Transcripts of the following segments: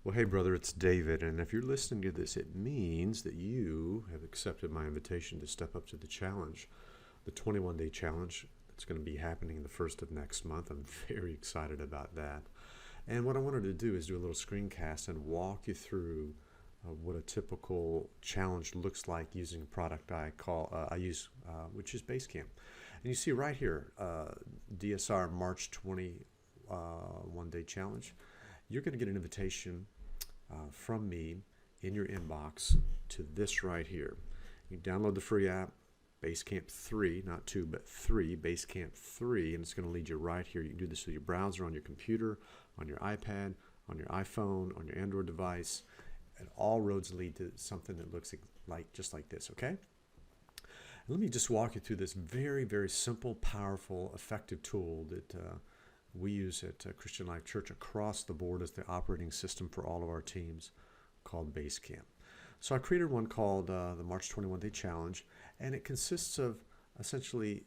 Well, hey, brother, it's David, and if you're listening to this, it means that you have accepted my invitation to step up to the challenge, the 21-day challenge that's going to be happening the first of next month. I'm very excited about that. And what I wanted to do is do a little screencast and walk you through what a typical challenge looks like using a product I use, which is Basecamp. And you see right here, DSR March 21-day challenge. You're going to get an invitation from me in your inbox to this right here. You download the free app, Basecamp 3, not 2, but 3, Basecamp 3, and it's going to lead you right here. You can do this with your browser on your computer, on your iPad, on your iPhone, on your Android device, and all roads lead to something that looks like just like this, okay? And let me just walk you through this very, very simple, powerful, effective tool that we use at Christian Life Church across the board as the operating system for all of our teams, called Basecamp. So I created one called the March 21-Day Challenge, and it consists of essentially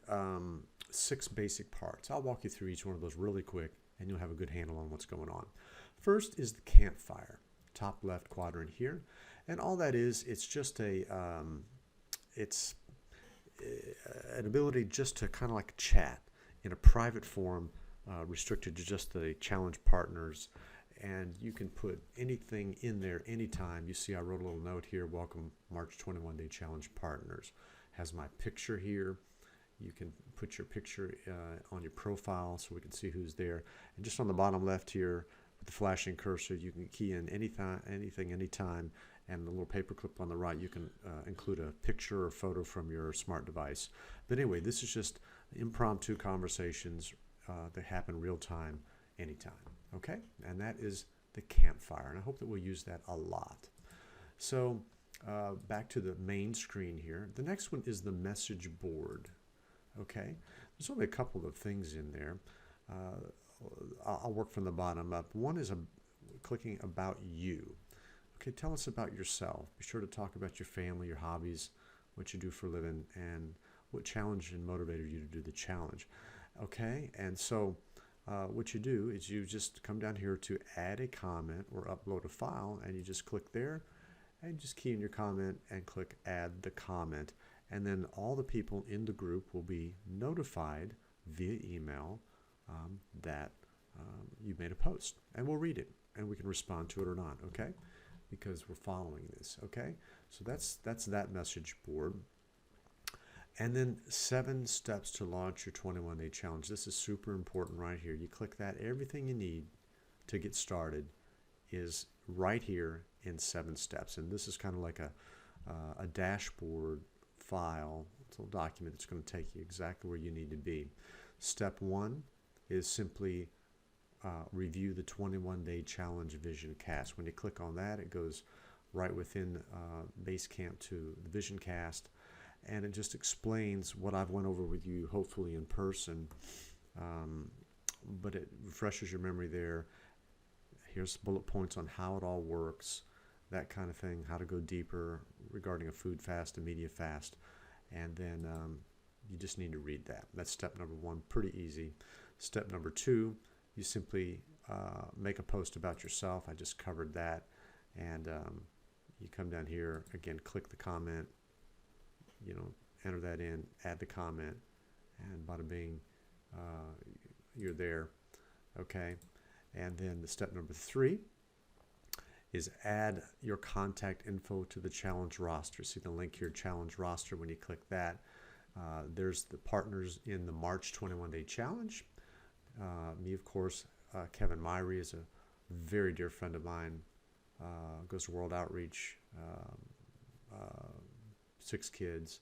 6 basic parts. I'll walk you through each one of those really quick, and you'll have a good handle on what's going on. First is the campfire, top left quadrant here, and all that is, it's just it's an ability just to kind of like chat in a private forum, restricted to just the challenge partners, and you can put anything in there anytime. You see I wrote a little note here, welcome March 21-Day Challenge partners. Has my picture here. You can put your picture on your profile so we can see who's there. And just on the bottom left here with the flashing cursor, you can key in anything, anytime, and the little paperclip on the right, you can include a picture or photo from your smart device. But anyway, this is just impromptu conversations that happen real time, anytime. Okay? And that is the campfire. And I hope that we'll use that a lot. So back to the main screen here. The next one is the message board. Okay? There's only a couple of things in there. I'll work from the bottom up. One is clicking about you. Okay, tell us about yourself. Be sure to talk about your family, your hobbies, what you do for a living, and what challenged and motivated you to do the challenge. Okay, and so what you do is you just come down here to add a comment or upload a file, and you just click there and just key in your comment and click add the comment. And then all the people in the group will be notified via email that you made a post, and we'll read it and we can respond to it or not, okay? Because we're following this, okay? So that's that message board. And then 7 steps to launch your 21-day challenge. This is super important right here. You click that. Everything you need to get started is right here in 7 steps. And this is kind of like a dashboard file, it's a little document that's going to take you exactly where you need to be. Step 1 is simply review the 21-day challenge vision cast. When you click on that, it goes right within Basecamp to the vision cast, and it just explains what I've went over with you, hopefully in person, but it refreshes your memory there. Here's bullet points on how it all works, that kind of thing, how to go deeper regarding a food fast, a media fast, and then you just need to read that. That's step number 1, pretty easy. Step number 2, you simply make a post about yourself. I just covered that, and you come down here, again, click the comment, enter that in, add the comment, and bada bing, you're there, okay? And then the step number 3 is add your contact info to the challenge roster. See the link here, challenge roster. When you click that, there's the partners in the March 21-day challenge. Me, of course, Kevin Myrie is a very dear friend of mine, goes to World Outreach, 6 kids,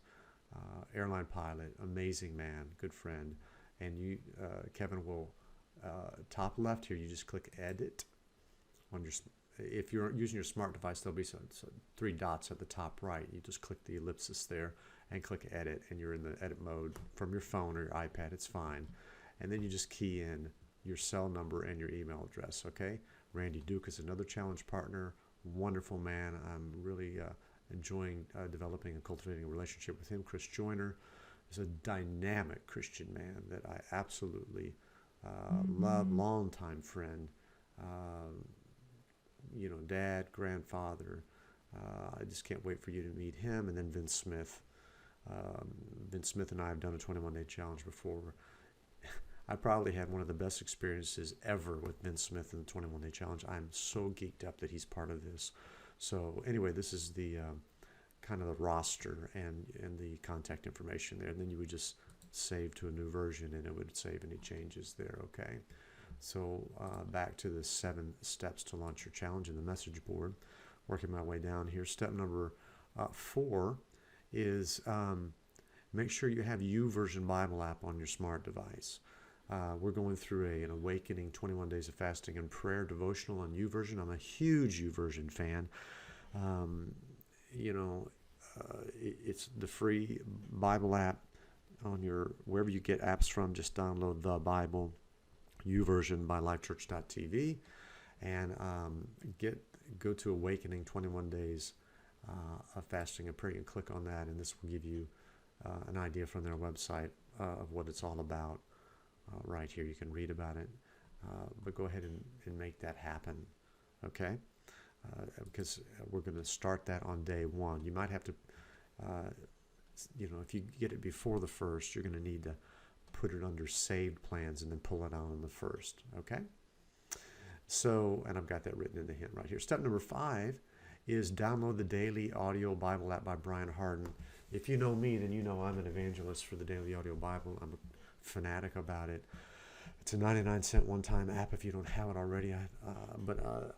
airline pilot, amazing man, good friend. And you, Kevin will, top left here, you just click edit on your, if you're using your smart device, there'll be 3 dots at the top right. You just click the ellipsis there and click edit, and you're in the edit mode from your phone or your iPad, it's fine. And then you just key in your cell number and your email address, okay? Randy Duke is another challenge partner, wonderful man. I'm really enjoying developing and cultivating a relationship with him. Chris Joyner is a dynamic Christian man that I absolutely love, longtime friend. dad, grandfather. I just can't wait for you to meet him. And then Vince Smith. Vince Smith and I have done a 21-day challenge before. I probably had one of the best experiences ever with Vince Smith in the 21-day challenge. I'm so geeked up that he's part of this. So anyway, this is the kind of the roster and the contact information there. And then you would just save to a new version, and it would save any changes there, okay? So back to the 7 steps to launch your challenge in the message board. Working my way down here. Step number 4 is make sure you have YouVersion Bible app on your smart device. We're going through an Awakening 21 Days of Fasting and Prayer devotional on YouVersion. I'm a huge YouVersion fan. It's the free Bible app on wherever you get apps from. Just download the Bible, YouVersion by lifechurch.tv, and go to Awakening 21 Days of Fasting and Prayer and click on that, and this will give you an idea from their website of what it's all about. Right here, you can read about it, but go ahead and make that happen, okay? Because we're going to start that on day 1. You might have to, if you get it before the 1st, you're going to need to put it under saved plans and then pull it out on the 1st, okay? So, and I've got that written in the hint right here. Step number 5 is download the Daily Audio Bible app by Brian Harden. If you know me, then you know I'm an evangelist for the Daily Audio Bible. I'm a fanatic about it. It's a 99-cent one-time app if you don't have it already. But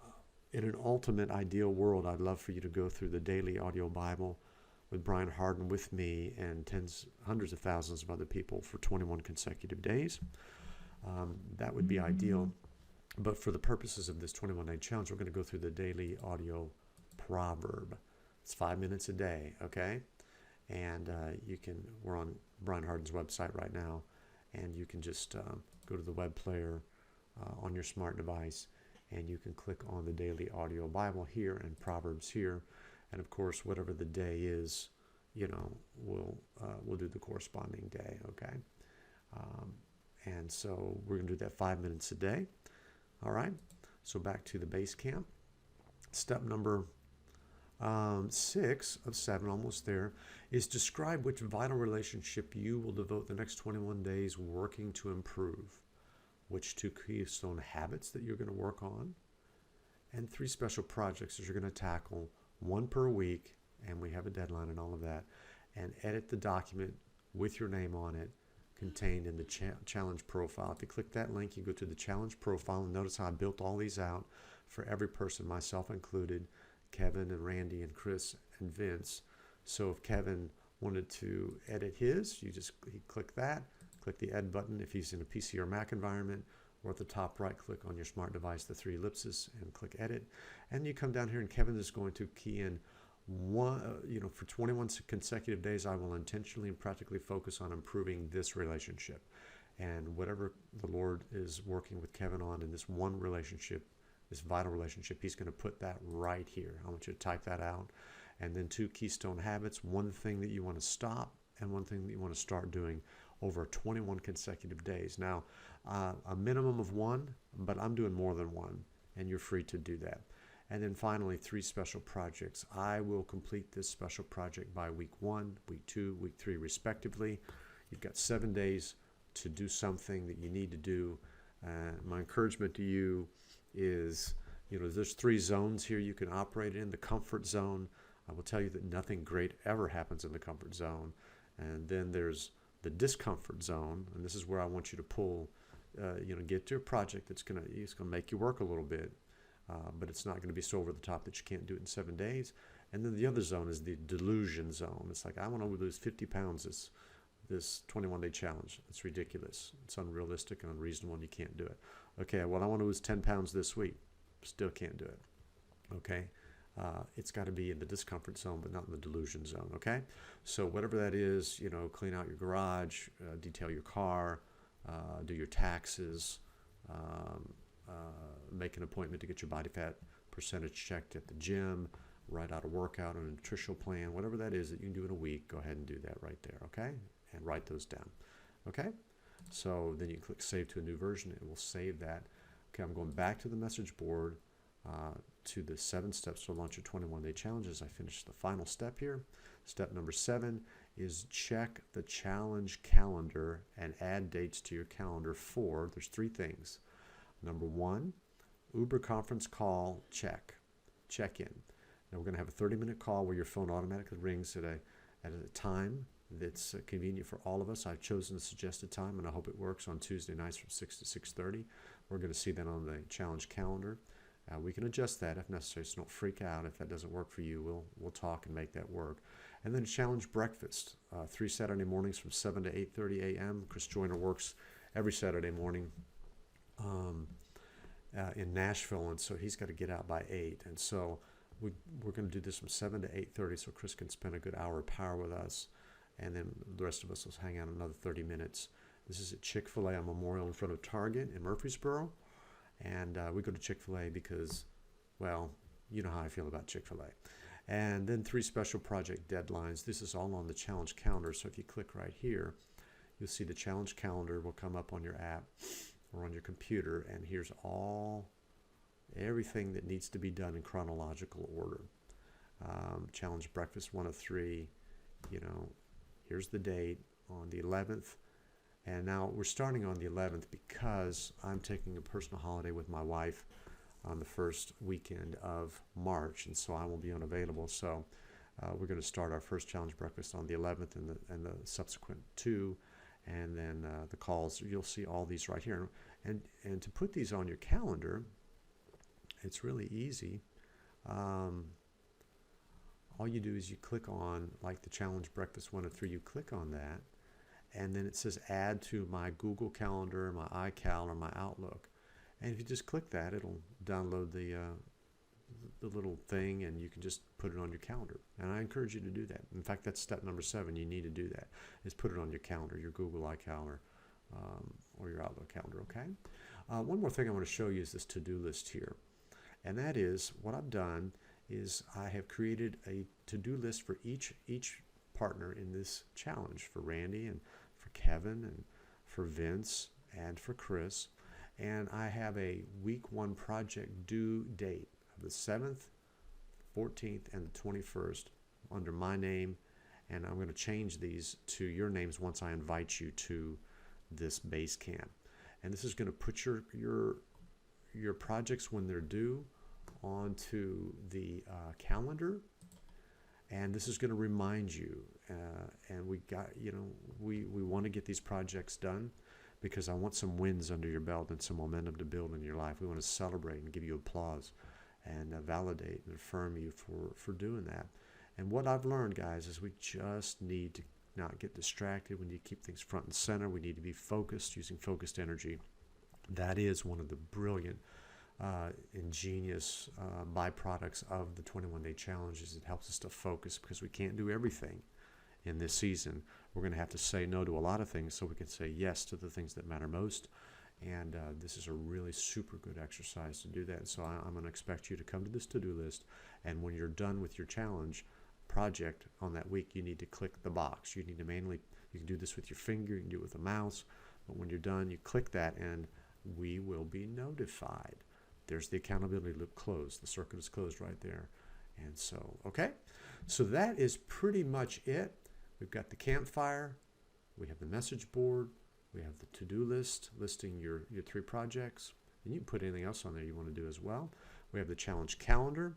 in an ultimate ideal world, I'd love for you to go through the Daily Audio Bible with Brian Harden with me and hundreds of thousands of other people for 21 consecutive days. That would be ideal. But for the purposes of this 21-day challenge, we're going to go through the Daily Audio Proverb. It's 5 minutes a day, okay? And we're on Brian Harden's website right now, and you can just go to the web player on your smart device, and you can click on the Daily Audio Bible here and Proverbs here. And of course, whatever the day is, we'll do the corresponding day, okay? And so we're going to do that 5 minutes a day. All right, so back to the Basecamp. Step number 6 of 7, almost there, is describe which vital relationship you will devote the next 21 days working to improve, which 2 keystone habits that you're going to work on, and 3 special projects that you're going to tackle, 1 per week, and we have a deadline and all of that, and edit the document with your name on it, contained in the challenge profile. If you click that link, you go to the challenge profile, and notice how I built all these out for every person, myself included, Kevin and Randy and Chris and Vince. So if Kevin wanted to edit his, he'd click that, click the Ed button if he's in a PC or Mac environment, or at the top right, click on your smart device, the 3 ellipses, and click Edit. And you come down here, and Kevin is going to key in for 21 consecutive days, I will intentionally and practically focus on improving this relationship. And whatever the Lord is working with Kevin on in this one relationship, this vital relationship, he's going to put that right here. I want you to type that out. And then 2 keystone habits, 1 thing that you want to stop and 1 thing that you want to start doing over 21 consecutive days. Now, a minimum of 1, but I'm doing more than 1, and you're free to do that. And then finally, 3 special projects. I will complete this special project by week 1, week 2, week 3, respectively. You've got 7 days to do something that you need to do. My encouragement to you is, there's 3 zones here you can operate in. The comfort zone. I will tell you that nothing great ever happens in the comfort zone. And then there's the discomfort zone, and this is where I want you to pull, get to a project that's going to make you work a little bit. But it's not going to be so over the top that you can't do it in 7 days. And then the other zone is the delusion zone. It's like, I want to lose 50 pounds this 21-day challenge. It's ridiculous. It's unrealistic and unreasonable, and you can't do it. Okay, well, I want to lose 10 pounds this week. Still can't do it. Okay? It's got to be in the discomfort zone, but not in the delusion zone. Okay? So whatever that is, clean out your garage, detail your car, do your taxes, make an appointment to get your body fat percentage checked at the gym, write out a workout and a nutritional plan, whatever that is that you can do in a week, go ahead and do that right there, okay? And write those down, okay? So then you can click Save to a new version. It will save that. Okay, I'm going back to the message board to the 7 steps to launch a 21-day challenge as I finish the final step here. Step number 7 is check the challenge calendar and add dates to your calendar for, there's 3 things. Number 1, Uber conference call, check in. Now we're going to have a 30-minute call where your phone automatically rings at a time that's convenient for all of us. I've chosen the suggested time, and I hope it works on Tuesday nights from 6 to 6:30. We're going to see that on the challenge calendar. We can adjust that if necessary, so don't freak out if that doesn't work for you. We'll talk and make that work. And then challenge breakfast, 3 Saturday mornings from 7 to 8:30 a.m. Chris Joyner works every Saturday morning in Nashville, and so he's got to get out by 8. And so we're going to do this from 7 to 8:30 so Chris can spend a good hour of power with us, and then the rest of us will hang out another 30 minutes. This is at Chick-fil-A on Memorial in front of Target in Murfreesboro. And we go to Chick-fil-A because, well, you know how I feel about Chick-fil-A. And then 3 special project deadlines. This is all on the challenge calendar. So if you click right here, you'll see the challenge calendar will come up on your app or on your computer. And here's everything that needs to be done in chronological order. Challenge breakfast 1 of 3. Here's the date on the 11th. And now we're starting on the 11th because I'm taking a personal holiday with my wife on the first weekend of March, and so I will be unavailable. So we're going to start our first challenge breakfast on the 11th and the subsequent 2, and then the calls. You'll see all these right here. And to put these on your calendar, it's really easy. All you do is you click on, like the challenge breakfast 1 of 3, you click on that. And then it says add to my Google Calendar, my iCal, or my Outlook. And if you just click that, it'll download the little thing, and you can just put it on your calendar. And I encourage you to do that. In fact, that's step number 7. You need to do that, is put it on your calendar, your Google iCal or your Outlook calendar, okay? One more thing I want to show you is this to-do list here. And that is, what I've done is I have created a to-do list for each partner in this challenge, for Randy and for Kevin and for Vince and for Chris. And I have a week 1 project due date of the 7th, 14th, and the 21st under my name. And I'm going to change these to your names once I invite you to this Basecamp. And this is going to put your projects when they're due onto the calendar. And this is going to remind you, and we want to get these projects done because I want some wins under your belt and some momentum to build in your life. We want to celebrate and give you applause and validate and affirm you for doing that. And what I've learned, guys, is we just need to not get distracted. We need to keep things front and center. We need to be focused, using focused energy. That is one of the brilliant ingenious byproducts of the 21-day challenges. It helps us to focus because we can't do everything in this season. We're going to have to say no to a lot of things so we can say yes to the things that matter most. And this is a really super good exercise to do that. And so I'm going to expect you to come to this to-do list, and when you're done with your challenge project on that week, you need to click the box. You need to manually, you can do this with your finger, you can do it with a mouse, but when you're done, you click that and we will be notified. There's the accountability loop closed. The circuit is closed right there. And so, okay. So that is pretty much it. We've got the campfire. We have the message board. We have the to-do list listing your 3 projects. And you can put anything else on there you want to do as well. We have the challenge calendar.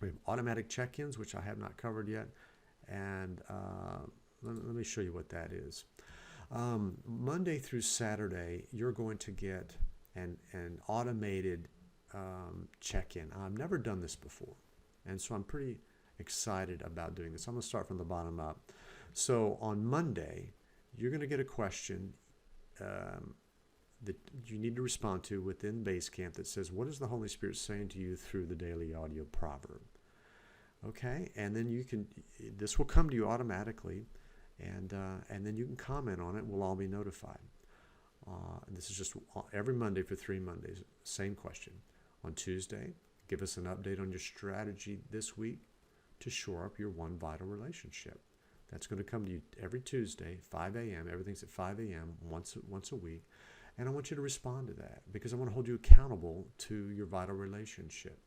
We have automatic check-ins, which I have not covered yet. And let me show you what that is. Monday through Saturday, you're going to get an automated check-in. I've never done this before, and so I'm pretty excited about doing this. I'm going to start from the bottom up. So on Monday, you're going to get a question that you need to respond to within Basecamp that says, what is the Holy Spirit saying to you through the daily audio proverb? Okay, and then this will come to you automatically, and then you can comment on it. We'll all be notified. This is just every Monday for 3 Mondays. Same question. On Tuesday, give us an update on your strategy this week to shore up your one vital relationship. That's going to come to you every Tuesday, 5 a.m. Everything's at 5 a.m. once a week. And I want you to respond to that because I want to hold you accountable to your vital relationship.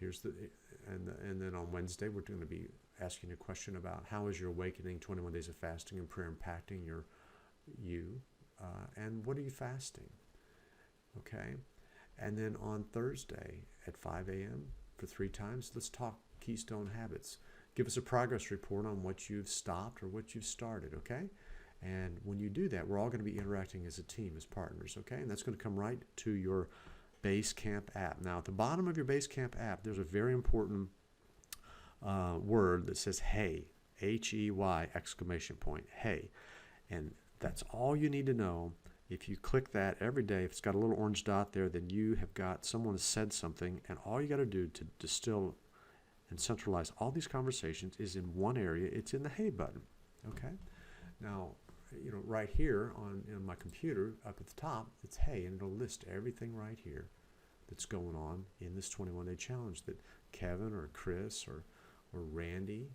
And then on Wednesday, we're going to be asking a question about how is your awakening 21 days of fasting and prayer impacting and what are you fasting? Okay. And then on Thursday at 5 a.m. for 3 times, let's talk Keystone Habits. Give us a progress report on what you've stopped or what you've started, okay? And when you do that, we're all going to be interacting as a team, as partners, okay? And that's going to come right to your Basecamp app. Now, at the bottom of your Basecamp app, there's a very important word that says hey, H-E-Y, exclamation point, hey. And that's all you need to know. If you click that every day, if it's got a little orange dot there, then you have got someone has said something, and all you got to do to distill and centralize all these conversations is in one area. It's in the hey button, okay? Now, right here on my computer up at the top, it's hey, and it'll list everything right here that's going on in this 21-day challenge that Kevin or Chris or Randy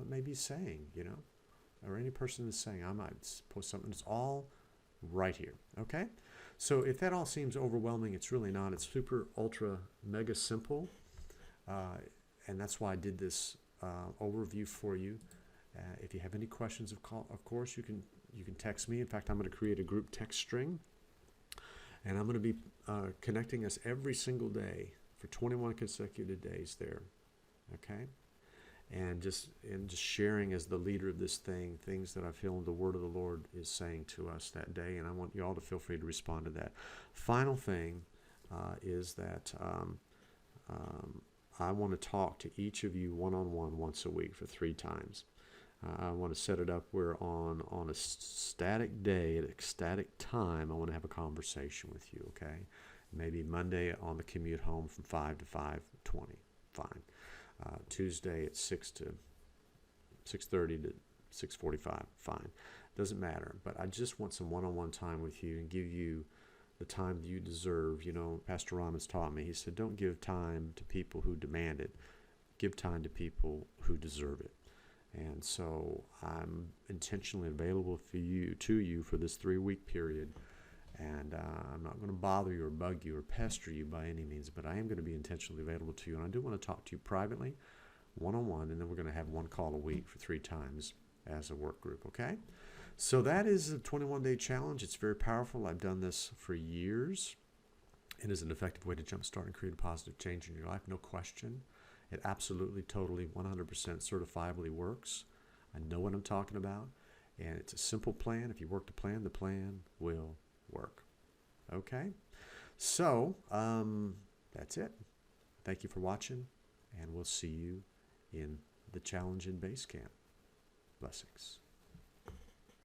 may be saying, or any person is saying. I might post something. It's all right here, okay? So if that all seems overwhelming, it's really not. It's super, ultra, mega simple, and that's why I did this overview for you. If you have any questions, of course, you can text me. In fact, I'm going to create a group text string, and I'm going to be connecting us every single day for 21 consecutive days there, okay? And just sharing as the leader of this thing, things that I feel the word of the Lord is saying to us that day, and I want you all to feel free to respond to that. Final thing is that I want to talk to each of you one-on-one once a week for 3 times. I want to set it up where on a static day, at a static time, I want to have a conversation with you, okay? Maybe Monday on the commute home from 5 to 5:20, fine. Tuesday at 6 to 6:30 to 6:45, fine. Doesn't matter, but I just want some one-on-one time with you and give you the time that you deserve. Pastor Ron has taught me. He said, don't give time to people who demand it. Give time to people who deserve it. And so I'm intentionally available to you for this 3-week period. And I'm not going to bother you or bug you or pester you by any means, but I am going to be intentionally available to you. And I do want to talk to you privately, one-on-one, and then we're going to have 1 call a week for 3 times as a work group, okay? So that is a 21-day challenge. It's very powerful. I've done this for years. It is an effective way to jumpstart and create a positive change in your life, no question. It absolutely, totally, 100% certifiably works. I know what I'm talking about, and it's a simple plan. If you work the plan will work. Okay? So, that's it. Thank you for watching, and we'll see you in the challenge in Basecamp. Blessings.